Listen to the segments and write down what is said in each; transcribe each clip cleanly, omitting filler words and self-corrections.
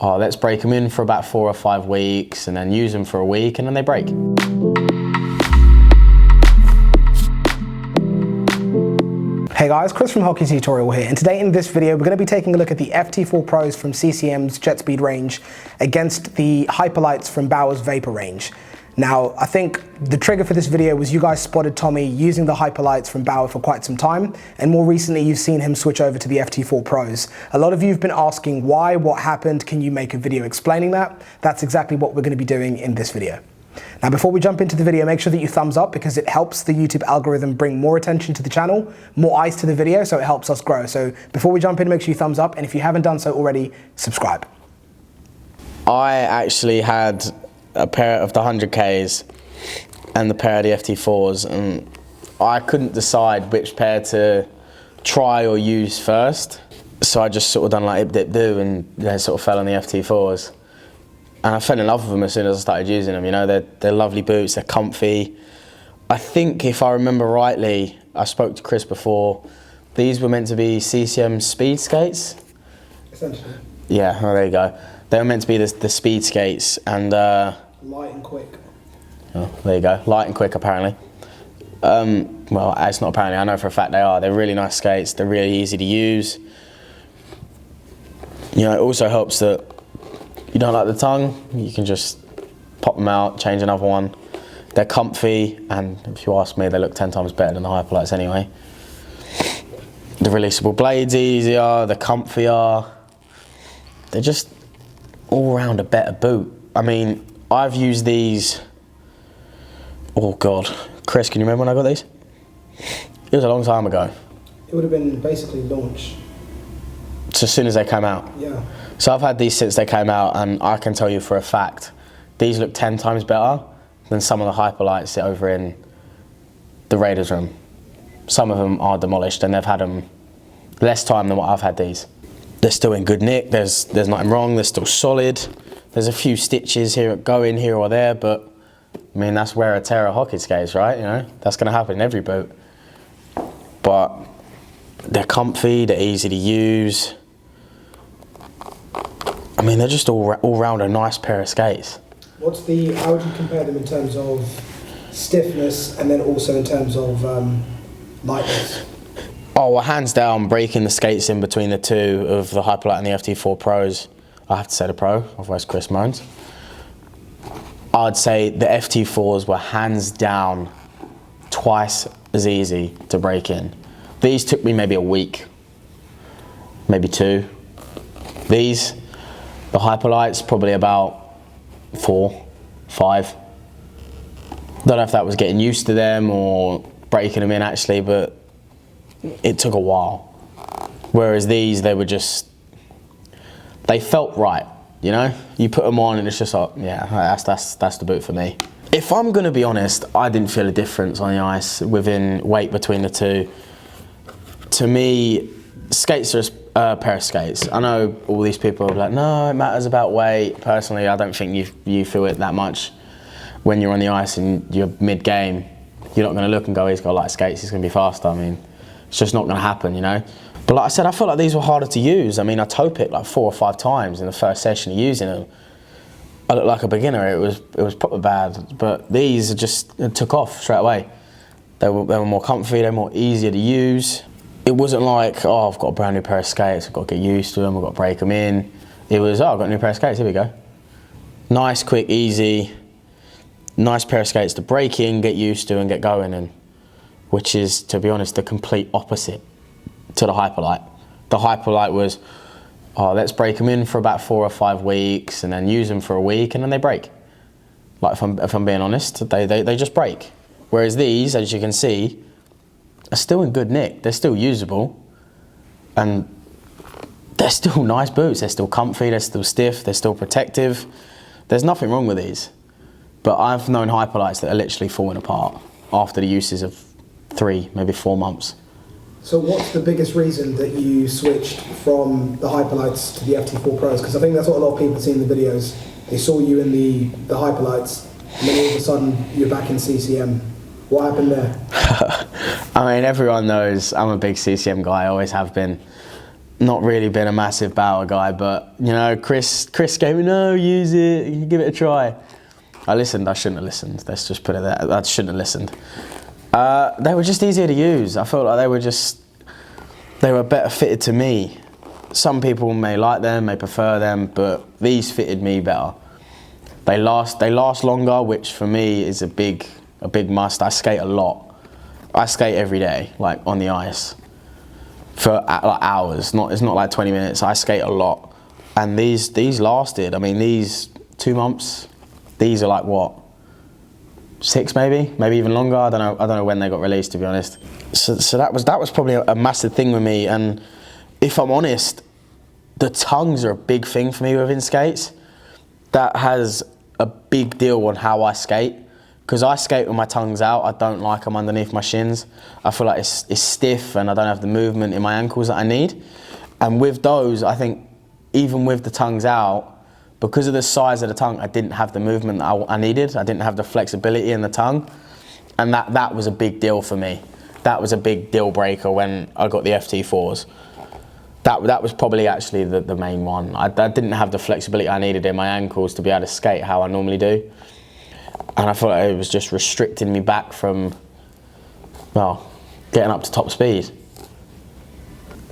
oh, let's break them in for about 4 or 5 weeks and then use them for a week and then they break. Hey guys, Chris from Hockey Tutorial here, and today in this video we're going to be taking a look at the FT4 Pros from CCM's JetSpeed range against the Hyperlites from Bauer's Vapor range. Now, I think the trigger for this video was you guys spotted Tommy using the Hyperlites from Bauer for quite some time, and more recently you've seen him switch over to the FT4 Pros. A lot of you have been asking why, what happened, can you make a video explaining that? That's exactly what we're going to be doing in this video. Now, before we jump into the video, make sure that you thumbs up because it helps the YouTube algorithm bring more attention to the channel, more eyes to the video, so it helps us grow. So before we jump in, make sure you thumbs up, and if you haven't done so already, subscribe. I actually had a pair of the 100Ks and the pair of the FT4s, and I couldn't decide which pair to try or use first. So I just sort of done like ip dip do, and they sort of fell on the FT4s. And I fell in love with them as soon as I started using them. You know, they're lovely boots, they're comfy. I think if I remember rightly, I spoke to Chris before, these were meant to be CCM speed skates. Essentially. Yeah, oh, there you go. They were meant to be the speed skates, and light and quick. Oh, there you go, light and quick apparently. Well, it's not apparently, I know for a fact they are. They're really nice skates, they're really easy to use. You know, it also helps that you don't like the tongue, you can just pop them out, change another one. They're comfy, and if you ask me, they look 10 times better than the Hyperlites anyway. The releasable blade's easier, they're comfier. They're just all round a better boot. I mean, I've used these, oh God. Chris, can you remember when I got these? It was a long time ago. It would have been basically launched. So as soon as they came out? Yeah. So I've had these since they came out, and I can tell you for a fact, these look 10 times better than some of the Hyperlites that over in the Raiders room. Some of them are demolished, and they've had them less time than what I've had these. They're still in good nick, there's nothing wrong, they're still solid. There's a few stitches here going here or there, but I mean, that's wear or tear of hockey skates, right? You know, that's gonna happen in every boot. But they're comfy, they're easy to use. I mean, they're just all round a nice pair of skates. How would you compare them in terms of stiffness and then also in terms of lightness? Oh, well, hands down, breaking the skates in between the two of the Hyperlite and the FT4 Pros. I have to say the Pro, otherwise Chris moans. I'd say the FT4s were hands down twice as easy to break in. These took me maybe a week, maybe 2. These, the Hyperlites, probably about 4, 5. Don't know if that was getting used to them or breaking them in actually, but it took a while. Whereas these, they were just, they felt right, you know? You put them on and it's just like, yeah, that's the boot for me. If I'm gonna be honest, I didn't feel a difference on the ice within weight between the two. To me, skates are a pair of skates. I know all these people are like, no, it matters about weight. Personally, I don't think you feel it that much. When you're on the ice and you're mid-game, you're not gonna look and go, he's got light skates, he's gonna be faster. I mean, it's just not gonna happen, you know? But like I said, I felt like these were harder to use. I mean, I toe picked like 4 or 5 times in the first session of using them. I looked like a beginner, it was proper bad. But these just took off straight away. They were more comfy, they were more easier to use. It wasn't like, oh, I've got a brand new pair of skates, I've got to get used to them, I've got to break them in. It was, oh, I've got a new pair of skates, here we go. Nice, quick, easy, nice pair of skates to break in, get used to and get going in. Which is, to be honest, the complete opposite to the Hyperlite. The Hyperlite was, oh, let's break them in for about 4 or 5 weeks and then use them for a week and then they break. Like if I'm being honest, they just break. Whereas these, as you can see, are still in good nick. They're still usable and they're still nice boots. They're still comfy, they're still stiff, they're still protective. There's nothing wrong with these. But I've known Hyperlites that are literally falling apart after the uses of 3, maybe 4 months. So what's the biggest reason that you switched from the Hyperlites to the FT4 Pros? Because I think that's what a lot of people see in the videos. They saw you in the Hyperlites and then all of a sudden you're back in CCM. What happened there? I mean, everyone knows I'm a big CCM guy, I always have been. not really been a massive Bauer guy, but you know, Chris gave me, no, use it, you give it a try. I listened, I shouldn't have listened, let's just put it there, I shouldn't have listened. They were just easier to use. I felt like they were better fitted to me. Some people may like them, may prefer them, but these fitted me better. They last longer, which for me is a big must. I skate a lot. I skate every day, like on the ice, for like hours. It's not like 20 minutes. I skate a lot, and these lasted. I mean, these 2 months. These are like what, 6 maybe even longer. I don't know when they got released, to be honest. So that was probably a massive thing with me. And if I'm honest, the tongues are a big thing for me within skates. That has a big deal on how I skate, because I skate with my tongues out. I don't like them underneath my shins. I feel like it's stiff and I don't have the movement in my ankles that I need. And with those, I think even with the tongues out, because of the size of the tongue, I didn't have the movement that I needed. I didn't have the flexibility in the tongue, and that was a big deal for me. That was a big deal breaker when I got the FT4s. That was probably actually the main one. I didn't have the flexibility I needed in my ankles to be able to skate how I normally do. And I thought it was just restricting me back from, well, getting up to top speed.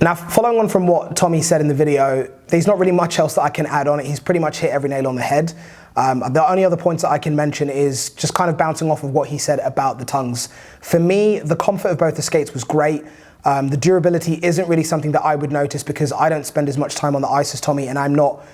Now, following on from what Tommy said in the video, there's not really much else that I can add on it. He's pretty much hit every nail on the head. The only other points that I can mention is just kind of bouncing off of what he said about the tongues. For me, the comfort of both the skates was great. The durability isn't really something that I would notice because I don't spend as much time on the ice as Tommy, and I'm not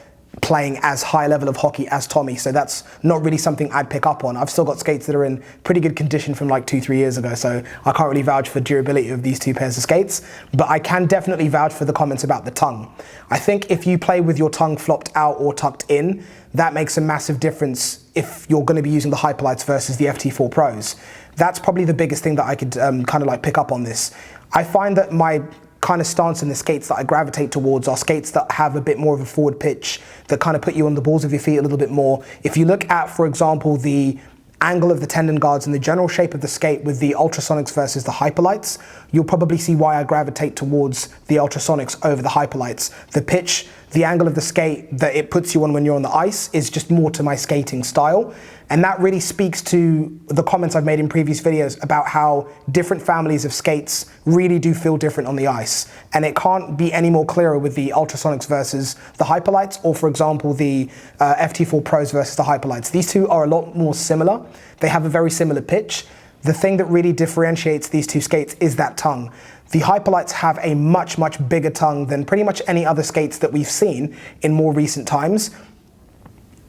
playing as high level of hockey as Tommy, so that's not really something I'd pick up on. I've still got skates that are in pretty good condition from like 2-3 years ago, so I can't really vouch for durability of these two pairs of skates, but I can definitely vouch for the comments about the tongue. I think if you play with your tongue flopped out or tucked in, that makes a massive difference if you're going to be using the Hyperlites versus the FT4 Pros. That's probably the biggest thing that I could kind of like pick up on this. I find that my kind of stance in the skates that I gravitate towards are skates that have a bit more of a forward pitch, that kind of put you on the balls of your feet a little bit more. If you look at, for example, the angle of the tendon guards and the general shape of the skate with the Ultrasonics versus the Hyperlites, you'll probably see why I gravitate towards the Ultrasonics over the Hyperlites. The pitch, the angle of the skate that it puts you on when you're on the ice is just more to my skating style. And that really speaks to the comments I've made in previous videos about how different families of skates really do feel different on the ice. And it can't be any more clearer with the Ultrasonics versus the Hyperlites, or for example, the FT4 Pros versus the Hyperlites. These two are a lot more similar. They have a very similar pitch. The thing that really differentiates these two skates is that tongue. The Hyperlites have a much, much bigger tongue than pretty much any other skates that we've seen in more recent times.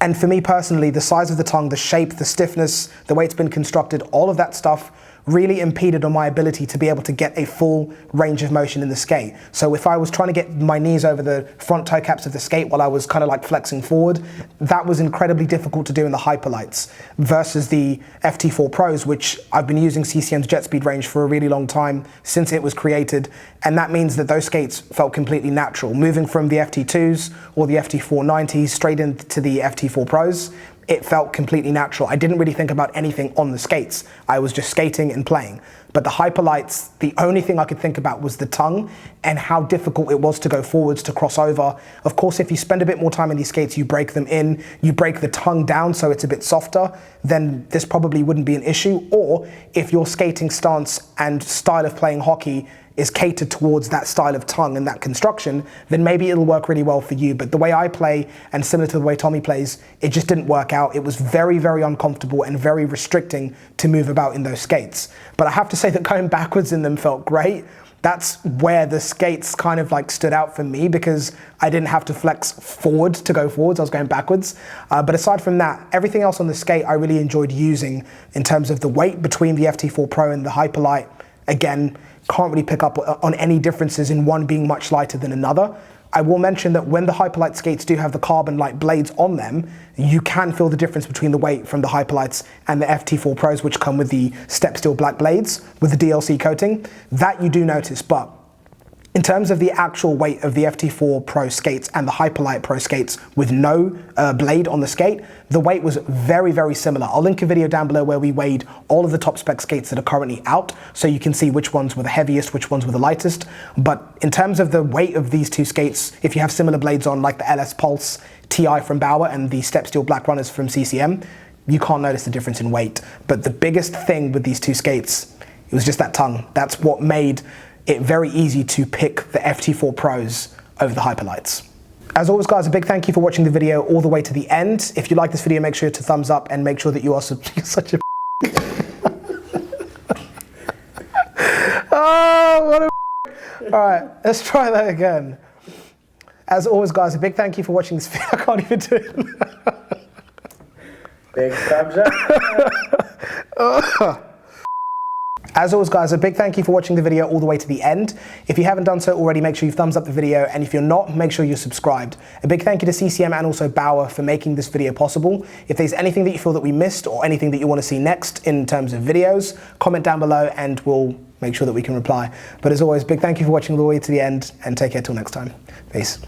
And for me personally, the size of the tongue, the shape, the stiffness, the way it's been constructed, all of that stuff really impeded on my ability to be able to get a full range of motion in the skate. So if I was trying to get my knees over the front toe caps of the skate while I was kind of like flexing forward, that was incredibly difficult to do in the Hyperlites versus the FT4 Pros, which I've been using CCM's JetSpeed range for a really long time since it was created. And that means that those skates felt completely natural. Moving from the FT2s or the FT490s straight into the FT4 Pros, it felt completely natural. I didn't really think about anything on the skates. I was just skating and playing. But the Hyperlites, the only thing I could think about was the tongue and how difficult it was to go forwards, to cross over. Of course, if you spend a bit more time in these skates, you break them in, you break the tongue down so it's a bit softer, then this probably wouldn't be an issue. Or if your skating stance and style of playing hockey is catered towards that style of tongue and that construction, then maybe it'll work really well for you. But the way I play, and similar to the way Tommy plays, it just didn't work out. It was very, very uncomfortable and very restricting to move about in those skates. But I have to say that going backwards in them felt great. That's where the skates kind of like stood out for me, because I didn't have to flex forward to go forwards, I was going backwards. But aside from that, everything else on the skate I really enjoyed using in terms of the weight between the FT4 Pro and the Hyperlite. Again, can't really pick up on any differences in one being much lighter than another. I will mention that when the Hyperlite skates do have the carbon light blades on them, you can feel the difference between the weight from the Hyperlites and the FT4 Pros, which come with the step steel black blades with the DLC coating. That you do notice, but In terms of the actual weight of the FT4 Pro skates and the Hyperlite Pro skates with no blade on the skate, the weight was very, very similar. I'll link a video down below where we weighed all of the top spec skates that are currently out, so you can see which ones were the heaviest, which ones were the lightest. But in terms of the weight of these two skates, if you have similar blades on, like the LS Pulse TI from Bauer and the Step Steel Black Runners from CCM, you can't notice the difference in weight. But the biggest thing with these two skates, it was just that tongue. That's what made it very easy to pick the FT4 Pros over the Hyperlites. As always, guys, a big thank you for watching the video all the way to the end. If you like this video, make sure to thumbs up and make sure that you are such a oh, what a all right, let's try that again. As always, guys, a big thank you for watching this video. I can't even do it. Big thumbs up. As always, guys, a big thank you for watching the video all the way to the end. If you haven't done so already, make sure you thumbs up the video, and if you're not, make sure you're subscribed. A big thank you to CCM and also Bauer for making this video possible. If there's anything that you feel that we missed or anything that you want to see next in terms of videos, comment down below and we'll make sure that we can reply. But as always, big thank you for watching all the way to the end, and take care till next time. Peace.